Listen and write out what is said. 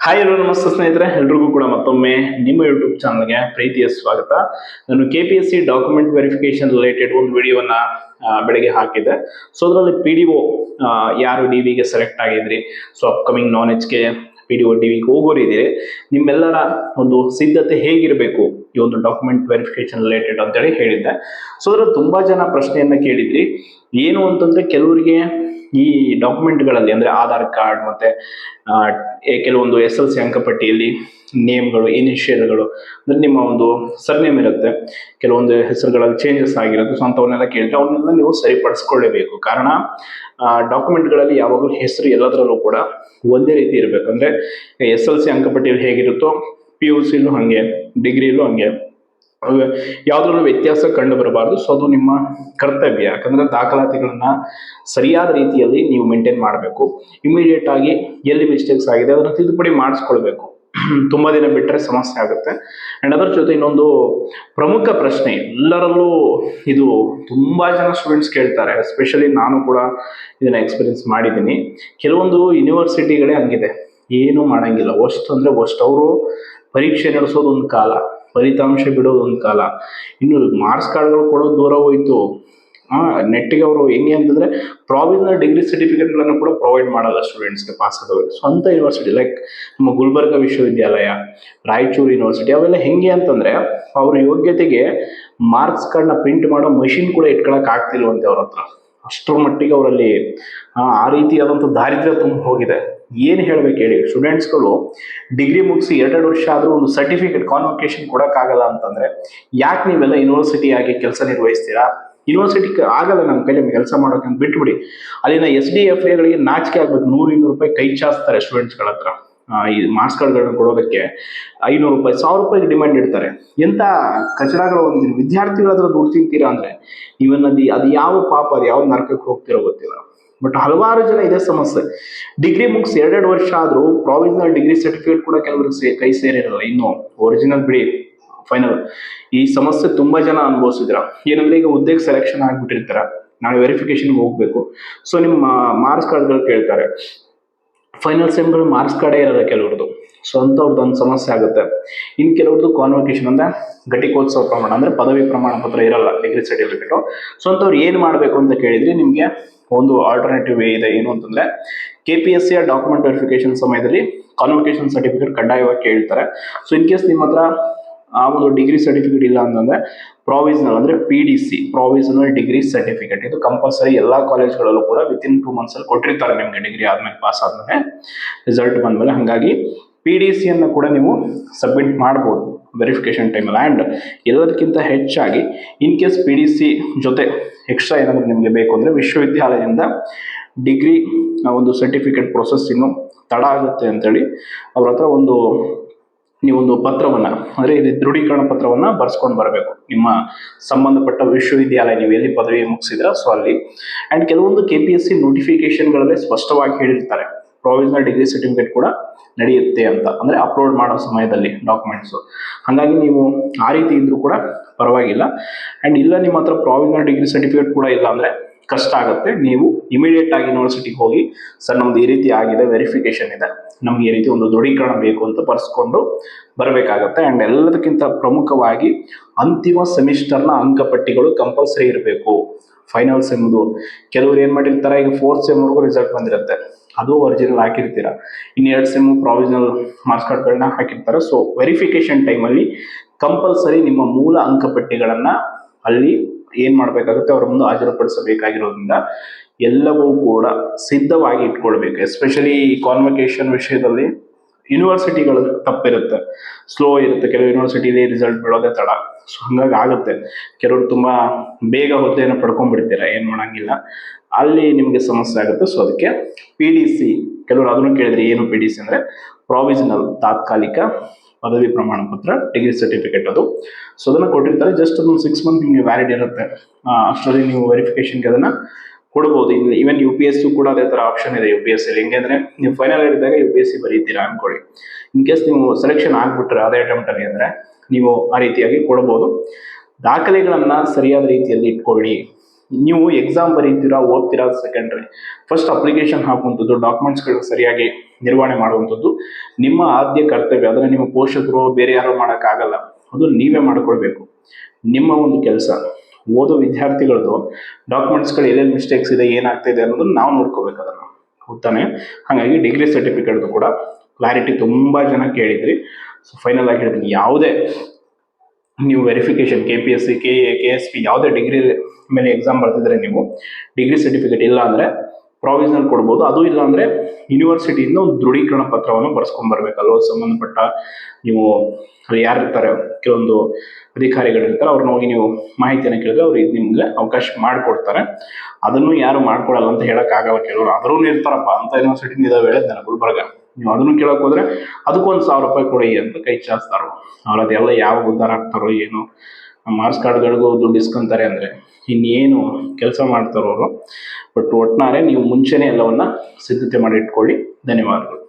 Hi ಎಲ್ಲರೂ ನಮಸ್ತೆ ಸ್ನೇಹಿತರೆ, ಎಲ್ರಿಗೂ ಕೂಡ ಮತ್ತೊಮ್ಮೆ ನಿಮ್ಮ ಯೂಟ್ಯೂಬ್ ಚಾನಲ್ಗೆ ಪ್ರೀತಿಯ ಸ್ವಾಗತ. ನಾನು KPSC ಡಾಕ್ಯುಮೆಂಟ್ ವೆರಿಫಿಕೇಶನ್ ರಿಲೇಟೆಡ್ ಒಂದು ವಿಡಿಯೋವನ್ನ ಬೆಳಗ್ಗೆ ಹಾಕಿದ್ದೆ. ಸೊ ಅದರಲ್ಲಿ PDO ಯಾರು DVಗೆ ಸೆಲೆಕ್ಟ್ ಆಗಿದ್ರಿ, ಸೊ ಅಪ್ಕಮಿಂಗ್ ನಾನ್ HK PDO DVಗೆ ಹೋಗೋರಿದ್ದೀರಿ, ನಿಮ್ಮೆಲ್ಲರ ಒಂದು ಸಿದ್ಧತೆ ಹೇಗಿರಬೇಕು ಈ ಒಂದು ಡಾಕ್ಯುಮೆಂಟ್ ವೆರಿಫಿಕೇಶನ್ ರಿಲೇಟೆಡ್ ಅಂತೇಳಿ ಹೇಳಿದ್ದೆ. ಸೊ ಅದ್ರಲ್ಲಿ ತುಂಬಾ ಜನ ಪ್ರಶ್ನೆಯನ್ನ ಕೇಳಿದ್ರಿ. ಏನು ಅಂತಂದ್ರೆ ಕೆಲವರಿಗೆ ಈ ಡಾಕ್ಯುಮೆಂಟ್ಗಳಲ್ಲಿ ಅಂದ್ರೆ ಆಧಾರ್ ಕಾರ್ಡ್ ಮತ್ತೆ ಕೆಲವೊಂದು SLC ಅಂಕಪಟ್ಟಿಯಲ್ಲಿ ನೇಮ್ಗಳು, ಇನಿಷಿಯಲ್ಗಳು ಅಂದ್ರೆ ನಿಮ್ಮ ಒಂದು ಸರ್ನೇಮ್ ಇರುತ್ತೆ, ಕೆಲವೊಂದು ಹೆಸರುಗಳಲ್ಲಿ ಚೇಂಜಸ್ ಆಗಿರುತ್ತೆ. ಸೊ ಅಂತವನ್ನೆಲ್ಲ ಕೇಳಿದ್ರೆ ಅವನ್ನೆಲ್ಲ ನೀವು ಸರಿಪಡಿಸ್ಕೊಳ್ಳೇಬೇಕು. ಕಾರಣ ಡಾಕ್ಯುಮೆಂಟ್ಗಳಲ್ಲಿ ಯಾವಾಗಲೂ ಹೆಸರು ಎಲ್ಲದರಲ್ಲೂ ಕೂಡ ಒಂದೇ ರೀತಿ ಇರಬೇಕು. ಅಂದ್ರೆ SLC ಅಂಕಪಟ್ಟಿಯಲ್ಲಿ ಹೇಗಿರುತ್ತೋ PUCಲೂ ಹಂಗೆ, ಡಿಗ್ರಿಲೂ ಹಂಗೆ, ಯಾವ್ದ್ರಲ್ಲೂ ವ್ಯತ್ಯಾಸ ಕಂಡು ಬರಬಾರ್ದು. ಸೊ ಅದು ನಿಮ್ಮ ಕರ್ತವ್ಯ. ಯಾಕಂದ್ರೆ ದಾಖಲಾತಿಗಳನ್ನ ಸರಿಯಾದ ರೀತಿಯಲ್ಲಿ ನೀವು ಮೇಂಟೈನ್ ಮಾಡಬೇಕು. ಇಮಿಡಿಯೇಟ್ ಆಗಿ ಎಲ್ಲಿ ಮಿಸ್ಟೇಕ್ಸ್ ಆಗಿದೆ ಅದನ್ನ ತಿದ್ದುಪಡಿ ಮಾಡಿಸ್ಕೊಳ್ಬೇಕು. ತುಂಬಾ ದಿನ ಬಿಟ್ಟರೆ ಸಮಸ್ಯೆ ಆಗುತ್ತೆ. ಅಂಡ್ ಅದರ ಜೊತೆ ಇನ್ನೊಂದು ಪ್ರಮುಖ ಪ್ರಶ್ನೆ ಎಲ್ಲರಲ್ಲೂ, ಇದು ತುಂಬಾ ಜನ ಸ್ಟೂಡೆಂಟ್ಸ್ ಕೇಳ್ತಾರೆ, ಎಸ್ಪೆಷಲಿ ನಾನು ಕೂಡ ಇದನ್ನ ಎಕ್ಸ್ಪೀರಿಯನ್ಸ್ ಮಾಡಿದ್ದೀನಿ. ಕೆಲವೊಂದು ಯೂನಿವರ್ಸಿಟಿಗಳೇ ಹಂಗಿದೆ, ಏನು ಮಾಡಂಗಿಲ್ಲ. ವರ್ಸ್ಟ್ ಅಂದ್ರೆ ವರ್ಸ್ಟ್. ಅವರು ಪರೀಕ್ಷೆ ನಡೆಸೋದು ಒಂದು ಕಾಲ, ಫಲಿತಾಂಶ ಬಿಡೋದು ಒಂದು ಕಾಲ, ಇನ್ನು ಮಾರ್ಕ್ಸ್ ಕಾರ್ಡ್ಗಳು ಕೊಡೋದು ದೂರ ಹೋಯ್ತು. ನೆಟ್ಟಿಗೆ ಅವರು ಹೆಂಗೆ ಅಂತಂದ್ರೆ ಪ್ರಾವಿಷನಲ್ ಡಿಗ್ರಿ ಸರ್ಟಿಫಿಕೇಟ್ಗಳನ್ನು ಕೂಡ ಪ್ರೊವೈಡ್ ಮಾಡಲ್ಲ ಸ್ಟೂಡೆಂಟ್ಸ್ಗೆ ಪಾಸ್ ಆದವರು. ಸ್ವಂತ ಯೂನಿವರ್ಸಿಟಿ ಲೈಕ್ ನಮ್ಮ ಗುಲ್ಬರ್ಗ ವಿಶ್ವವಿದ್ಯಾಲಯ, ರಾಯಚೂರು ಯೂನಿವರ್ಸಿಟಿ ಅವೆಲ್ಲ ಹೆಂಗೆ ಅಂತಂದ್ರೆ ಅವ್ರ ಯೋಗ್ಯತೆಗೆ ಮಾರ್ಕ್ಸ್ ಕಾರ್ಡ್ನ ಪ್ರಿಂಟ್ ಮಾಡೋ ಮಷಿನ್ ಕೂಡ ಇಟ್ಕೊಳಕ್ ಆಗ್ತಿಲ್ವಂತೆ ಅವ್ರ ಹತ್ರ. ಅಷ್ಟರ ಮಟ್ಟಿಗೆ ಅವರಲ್ಲಿ ಆ ರೀತಿಯಾದಂಥ ದಾರಿದ್ರ್ಯ ತುಂಬ ಹೋಗಿದೆ. ಏನು ಹೇಳ್ಬೇಕು ಹೇಳಿ, ಸ್ಟೂಡೆಂಟ್ಸ್ಗಳು ಡಿಗ್ರಿ ಮುಗಿಸಿ 2 ವರ್ಷ ಆದರೂ ಒಂದು ಸರ್ಟಿಫಿಕೇಟ್ ಕಾನ್ವೊಕೇಶನ್ ಕೊಡೋಕ್ಕಾಗಲ್ಲ ಅಂತಂದ್ರೆ ಯಾಕೆ ನೀವೆಲ್ಲ ಯೂನಿವರ್ಸಿಟಿ ಆಗಿ ಕೆಲಸ ನಿರ್ವಹಿಸ್ತೀರಾ? ಯೂನಿವರ್ಸಿಟಿ ಆಗಲ್ಲ ನಮ್ಮ ಕೈಲಿ ಕೆಲಸ ಮಾಡೋಕೆ ಅಂತ ಬಿಟ್ಬಿಡಿ. ಅಲ್ಲಿನ SDFAಗಳಿಗೆ ನಾಚಿಕೆ ಆಗ್ಬೇಕು. 100-200 ರೂಪಾಯಿ ಕೈ ಚಾಸ್ತಾರೆ ಸ್ಟೂಡೆಂಟ್ಸ್ಗಳ ಹತ್ರ. ಈ ಮಾರ್ಕ್ಸ್ ಕಾರ್ಡ್ಗಳನ್ನ ಕೊಡೋದಕ್ಕೆ 500 ರೂಪಾಯಿ, 1000 ರೂಪಾಯಿಗೆ ಡಿಮ್ಯಾಂಡ್ ಇಡ್ತಾರೆ. ಎಂತ ಕಚಡಗಳು ಹೊಂದಿದ್ದೀರಿ ವಿದ್ಯಾರ್ಥಿಗಳ ಹತ್ರ ದುಡ್ಡು ತಿಂತೀರಾ ಅಂದ್ರೆ ನೀವನ್ನದು ಅದು ಯಾವ ಪಾಪ, ಅದು ಯಾವ ನರಕಕ್ಕೆ ಹೋಗ್ತಿರೋ ಗೊತ್ತಿಲ್ಲ. ಬಟ್ ಹಲವಾರು ಜನ ಇದೇ ಸಮಸ್ಯೆ. ಡಿಗ್ರಿ ಮುಗಿಸಿ 2 ವರ್ಷ ಆದ್ರೂ ಪ್ರಾವಿಷನಲ್ ಡಿಗ್ರಿ ಸರ್ಟಿಫಿಕೇಟ್ ಕೂಡ ಕೆಲವರಿಗೆ ಕೈ ಸೇರಿರಲ್ಲ. ಇನ್ನು ಒರಿಜಿನಲ್ ಬಿಡಿ, ಫೈನಲ್. ಈ ಸಮಸ್ಯೆ ತುಂಬಾ ಜನ ಅನುಭವಿಸಿದ್ರ. ಏನಂದ್ರೆ ಈಗ ಹುದ್ದೆಗೆ ಸೆಲೆಕ್ಷನ್ ಆಗ್ಬಿಟ್ಟಿರ್ತಾರ, ನಾಳೆ ವೆರಿಫಿಕೇಶನ್ಗೆ ಹೋಗ್ಬೇಕು. ಸೊ ನಿಮ್ಮ ಮಾರ್ಕ್ಸ್ ಕಾರ್ಡ್ಗಳು ಕೇಳ್ತಾರೆ. ಫೈನಲ್ ಸೆಮ್ಗಳು ಮಾರ್ಕ್ಸ್ ಕಾರ್ಡೇ ಇರಲ್ಲ ಕೆಲವ್ರದ್ದು. ಸೊ ಅಂಥವ್ರದ್ದು ಒಂದು ಸಮಸ್ಯೆ ಆಗುತ್ತೆ. ಇನ್ನು ಕೆಲವ್ರದ್ದು ಕಾನ್ವೊಕೇಶನ್ ಅಂದ್ರೆ ಘಟಿಕೋತ್ಸವ ಪ್ರಮಾಣ ಅಂದ್ರೆ ಪದವಿ ಪ್ರಮಾಣ ಪತ್ರ ಇರಲ್ಲ, ಡಿಗ್ರಿ ಸರ್ಟಿಫಿಕೇಟು. ಸೊ ಅಂಥವ್ರು ಏನು ಮಾಡಬೇಕು ಅಂತ ಕೇಳಿದ್ರೆ ನಿಮಗೆ ಒಂದು ಆಲ್ಟರ್ನೇಟಿವ್ ವೇ ಇದೆ. ಏನು ಅಂತಂದ್ರೆ KPSC ಡಾಕ್ಯುಮೆಂಟ್ ವೆರಿಫಿಕೇಶನ್ ಸಮಯದಲ್ಲಿ ಕಾನ್ವೊಕೇಶನ್ ಸರ್ಟಿಫಿಕೇಟ್ ಕಡ್ಡಾಯವಾಗಿ ಕೇಳ್ತಾರೆ. ಸೊ ಇನ್ ಕೇಸ್ ನಿಮ್ಮ ಹತ್ರ ಆ ಒಂದು ಡಿಗ್ರಿ ಸರ್ಟಿಫಿಕೇಟ್ ಇಲ್ಲ ಅಂತಂದ್ರೆ ಪ್ರಾವಿಷನಲ್ ಅಂದ್ರೆ PDC, ಪ್ರಾವಿಷನಲ್ ಡಿಗ್ರಿ ಸರ್ಟಿಫಿಕೇಟ್, ಇದು ಕಂಪಲ್ಸರಿ ಎಲ್ಲಾ ಕಾಲೇಜ್ಗಳಲ್ಲೂ ಕೂಡ ವಿತಿನ್ 2 months ಅಲ್ಲಿ ಕೊಟ್ಟಿರ್ತಾರೆ ನಿಮ್ಗೆ, ಡಿಗ್ರಿ ಆದ್ಮೇಲೆ, ಪಾಸ್ ಆದ್ಮೇಲೆ, ರಿಸಲ್ಟ್ ಬಂದ್ಮೇಲೆ. ಹಾಗಾಗಿ PDC ಅನ್ನು ಕೂಡ ನೀವು ಸಬ್ಮಿಟ್ ಮಾಡ್ಬೋದು ವೆರಿಫಿಕೇಶನ್ ಟೈಮಲ್ಲಿ. ಆ್ಯಂಡ್ ಎಲ್ಲದಕ್ಕಿಂತ ಹೆಚ್ಚಾಗಿ ಇನ್ ಕೇಸ್ PDC ಜೊತೆ ಎಕ್ಸ್ಟ್ರಾ ಏನಾದರೂ ನಿಮಗೆ ಬೇಕು ಅಂದರೆ ವಿಶ್ವವಿದ್ಯಾಲಯದಿಂದ ಡಿಗ್ರಿ ಒಂದು ಸರ್ಟಿಫಿಕೇಟ್ ಪ್ರೊಸೆಸ್ ಇನ್ನು ತಡ ಆಗುತ್ತೆ ಅಂತೇಳಿ ಅವ್ರ ಹತ್ರ ನೀವೊಂದು ಪತ್ರವನ್ನ ಅಂದರೆ ಇದು ದೃಢೀಕರಣ ಪತ್ರವನ್ನ ಬರ್ಸ್ಕೊಂಡು ಬರಬೇಕು ನಿಮ್ಮ ಸಂಬಂಧಪಟ್ಟ ವಿಶ್ವವಿದ್ಯಾಲಯ, ನೀವು ಎಲ್ಲಿ ಪದವಿ ಮುಗಿಸಿದ್ರ ಸೊ ಅಲ್ಲಿ. ಆ್ಯಂಡ್ ಕೆಲವೊಂದು KPSC ನೋಟಿಫಿಕೇಶನ್ಗಳಲ್ಲೇ ಸ್ಪಷ್ಟವಾಗಿ ಹೇಳಿರ್ತಾರೆ ಪ್ರಾವಿಷನಲ್ ಡಿಗ್ರಿ ಸರ್ಟಿಫಿಕೇಟ್ ಕೂಡ ನಡೆಯುತ್ತೆ ಅಂತ, ಅಂದ್ರೆ ಅಪ್ಲೋಡ್ ಮಾಡೋ ಸಮಯದಲ್ಲಿ ಡಾಕ್ಯುಮೆಂಟ್ಸು. ಹಾಗಾಗಿ ನೀವು ಆ ರೀತಿ ಇದ್ರೂ ಕೂಡ ಪರವಾಗಿಲ್ಲ. ಆ್ಯಂಡ್ ಇಲ್ಲ ನಿಮ್ಮ ಹತ್ರ ಪ್ರಾವಿಷನಲ್ ಡಿಗ್ರಿ ಸರ್ಟಿಫಿಕೇಟ್ ಕೂಡ ಇಲ್ಲ ಅಂದ್ರೆ ಕಷ್ಟ ಆಗುತ್ತೆ. ನೀವು ಇಮಿಡಿಯೇಟ್ ಆಗಿ ಯೂನಿವರ್ಸಿಟಿಗೆ ಹೋಗಿ, ಸರ್ ನಮ್ದು ಈ ರೀತಿ ಆಗಿದೆ, ವೆರಿಫಿಕೇಶನ್ ಇದೆ, ನಮ್ಗೆ ಈ ರೀತಿ ಒಂದು ದೃಢೀಕರಣ ಬೇಕು ಅಂತ ಬರ್ಸ್ಕೊಂಡು ಬರಬೇಕಾಗತ್ತೆ. ಆ್ಯಂಡ್ ಎಲ್ಲದಕ್ಕಿಂತ ಪ್ರಮುಖವಾಗಿ ಅಂತಿಮ ಸೆಮಿಸ್ಟರ್ನ ಅಂಕಪಟ್ಟಿಗಳು ಕಂಪಲ್ಸರಿ ಇರಬೇಕು. ಫೈನಲ್ ಸೆಮ್ದು ಕೆಲವರು ಏನು ಮಾಡಿರ್ತಾರೆ, ಈಗ 4th ಸೆಮ್ವರೆಗೂ ರಿಸಲ್ಟ್ ಬಂದಿರುತ್ತೆ, ಅದು ಒರಿಜಿನಲ್ ಹಾಕಿರ್ತೀರ, ಇನ್ನು 2 ಸೆಮ್ ಪ್ರಾವಿಷನಲ್ ಮಾರ್ಕ್ಸ್ ಕಾರ್ಡ್ಗಳನ್ನ ಹಾಕಿರ್ತಾರೆ. ಸೊ ವೆರಿಫಿಕೇಶನ್ ಟೈಮಲ್ಲಿ ಕಂಪಲ್ಸರಿ ನಿಮ್ಮ ಮೂಲ ಅಂಕಪಟ್ಟಿಗಳನ್ನ ಅಲ್ಲಿ ಏನ್ ಮಾಡ್ಬೇಕಾಗುತ್ತೆ, ಅವರ ಮುಂದೆ ಹಾಜರುಪಡಿಸಬೇಕಾಗಿರೋದ್ರಿಂದ ಎಲ್ಲವೂ ಕೂಡ ಸಿದ್ಧವಾಗಿ ಇಟ್ಕೊಳ್ಬೇಕು. ಎಸ್ಪೆಷಲಿ ಕಾನ್ವೊಕೇಶನ್ ವಿಷಯದಲ್ಲಿ ಯೂನಿವರ್ಸಿಟಿಗಳು ತಪ್ಪಿರುತ್ತೆ, ಸ್ಲೋ ಇರುತ್ತೆ. ಕೆಲವು ಯೂನಿವರ್ಸಿಟಿಲಿ ರಿಸಲ್ಟ್ ಬಿಡೋದೇ ತಡ. ಸೊ ಹಂಗಾಗಿ ಆಗುತ್ತೆ, ಕೆಲವರು ತುಂಬಾ ಬೇಗ ಹುದ್ದೆಯನ್ನು ಪಡ್ಕೊಂಡ್ಬಿಡ್ತೀರ, ಏನ್ ಮಾಡಂಗಿಲ್ಲ, ಅಲ್ಲಿ ನಿಮಗೆ ಸಮಸ್ಯೆ ಆಗುತ್ತೆ. ಸೊ ಅದಕ್ಕೆ PDC, ಕೆಲವರು ಅದನ್ನು ಕೇಳಿದ್ರೆ ಏನು PDC ಅಂದ್ರೆ ಪ್ರಾವಿಷನಲ್, ತಾತ್ಕಾಲಿಕ ಪದವಿ ಪ್ರಮಾಣ ಪತ್ರ, ಡಿಗ್ರಿ ಸರ್ಟಿಫಿಕೇಟ್ ಅದು. ಸೊ ಅದನ್ನ ಕೊಟ್ಟಿರ್ತಾರೆ. ಜಸ್ಟ್ ಅದೊಂದು 6 months ನಿಮಗೆ ವ್ಯಾಲಿಡ್ ಇರುತ್ತೆ. ಅಷ್ಟರಲ್ಲಿ ನೀವು ವೆರಿಫಿಕೇಶನ್ಗೆ ಅದನ್ನ ಕೊಡ್ಬೋದು. ಈವನ್ UPSC ಕೂಡ ಅದೇ ತರ ಆಪ್ಷನ್ ಇದೆ. UPSC ಹೆಂಗೆ ಅಂದ್ರೆ ನೀವು ಫೈನಲ್ ಇಯರ್ ಇದ್ದಾಗ UPSC ಬರೀತೀರಾ ಅನ್ಕೊಳ್ಳಿ, ಇನ್ ಕೇಸ್ ನೀವು ಸೆಲೆಕ್ಷನ್ ಆಗ್ಬಿಟ್ರೆ ಅದೇ ಅಟೆಂಪ್ಟ್ ಅಲ್ಲಿ ಅಂದ್ರೆ ನೀವು ಆ ರೀತಿಯಾಗಿ ಕೊಡ್ಬೋದು. ದಾಖಲೆಗಳನ್ನ ಸರಿಯಾದ ರೀತಿಯಲ್ಲಿ ಇಟ್ಕೊಳ್ಳಿ. ನೀವು ಎಕ್ಸಾಮ್ ಬರೀತೀರಾ, ಓದ್ತೀರಾ ಸೆಕೆಂಡ್ರಿ. ಫಸ್ಟ್ ಅಪ್ಲಿಕೇಶನ್ ಹಾಕುವಂಥದ್ದು, ಡಾಕ್ಯುಮೆಂಟ್ಸ್ಗಳು ಸರಿಯಾಗಿ ನಿರ್ವಹಣೆ ಮಾಡುವಂಥದ್ದು ನಿಮ್ಮ ಆದ್ಯ ಕರ್ತವ್ಯ. ಅದನ್ನು ನಿಮ್ಮ ಪೋಷಕರು ಬೇರೆ ಯಾರೋ ಮಾಡೋಕ್ಕಾಗಲ್ಲ, ಅದು ನೀವೇ ಮಾಡ್ಕೊಳ್ಬೇಕು. ನಿಮ್ಮ ಒಂದು ಕೆಲಸ. ಓದೋ ವಿದ್ಯಾರ್ಥಿಗಳದ್ದು ಡಾಕ್ಯುಮೆಂಟ್ಸ್ಗಳು ಎಲ್ಲೆಲ್ಲಿ ಮಿಸ್ಟೇಕ್ಸ್ ಇದೆ, ಏನಾಗ್ತಾ ಇದೆ ಅನ್ನೋದನ್ನು ನಾವು ನೋಡ್ಕೋಬೇಕು ಅದನ್ನು, ಗೊತ್ತಾನೆ. ಹಾಗಾಗಿ ಡಿಗ್ರಿ ಸರ್ಟಿಫಿಕೇಟ್ದು ಕೂಡ ಕ್ಲಾರಿಟಿ ತುಂಬ ಜನ ಕೇಳಿದ್ರಿ. ಸೊ ಫೈನಲ್ ಆಗಿ ಹೇಳ್ತೀನಿ, ಯಾವುದೇ ನೀವು ವೆರಿಫಿಕೇಶನ್ KPSC, KA, KSP ಯಾವುದೇ ಡಿಗ್ರಿ ಮೇಲೆ ಎಕ್ಸಾಮ್ ಬರ್ತಿದ್ರೆ ನೀವು ಡಿಗ್ರಿ ಸರ್ಟಿಫಿಕೇಟ್ ಇಲ್ಲ ಅಂದರೆ ಪ್ರಾವಿಷನಲ್ ಕೊಡ್ಬೋದು. ಅದು ಇಲ್ಲ ಅಂದರೆ ಯೂನಿವರ್ಸಿಟಿಯಿಂದ ಒಂದು ದೃಢೀಕರಣ ಪತ್ರವನ್ನು ಬರ್ಸ್ಕೊಂಡ್ಬರ್ಬೇಕಲ್ವ. ಸಂಬಂಧಪಟ್ಟ ನೀವು ಯಾರು ಇರ್ತಾರೆ, ಕೆಲವೊಂದು ಅಧಿಕಾರಿಗಳಿರ್ತಾರೆ, ಅವ್ರನ್ನ ಹೋಗಿ ನೀವು ಮಾಹಿತಿಯನ್ನು ಕೇಳಿದ್ರೆ ಅವ್ರು ನಿಮ್ಗೆ ಅವಕಾಶ ಮಾಡಿಕೊಡ್ತಾರೆ. ಅದನ್ನು ಯಾರು ಮಾಡ್ಕೊಡಲ್ಲ ಅಂತ ಹೇಳೋಕ್ಕಾಗಲ್ಲ. ಕೆಲವರು ಆದ್ರೂ ಇರ್ತಾರಪ್ಪ ಅಂತ ಯೂನಿವರ್ಸಿಟಿ ಇದಾವೆ, ಹೇಳಿದ್ದೆ ಗುಲ್ಬರ್ಗ. ನೀವು ಅದನ್ನು ಕೇಳೋಕೆ ಹೋದ್ರೆ ಅದಕ್ಕೂ ಒಂದು 1000 ರೂಪಾಯಿ ಕೊಡಿ ಅಂತ ಕೈ ಚಾಚ್ತಾರೋ. ಅವ್ರು ಅದೆಲ್ಲ ಯಾವ ಉದ್ಧಾರ ಆಗ್ತಾರೋ ಏನೋ, ಮಾರ್ಕ್ಸ್ ಕಾರ್ಡ್ಗಳಿಗೂ ದುಡ್ಡು ಇಸ್ಕೊಂತಾರೆ ಅಂದರೆ ಇನ್ನೇನು ಕೆಲಸ ಮಾಡ್ತಾರೋ ಅವರು. ಬಟ್ ಒಟ್ಟಾರೆ ನೀವು ಮುಂಚೆನೇ ಎಲ್ಲವನ್ನ ಸಿದ್ಧತೆ ಮಾಡಿ ಇಟ್ಕೊಳ್ಳಿ. ಧನ್ಯವಾದಗಳು.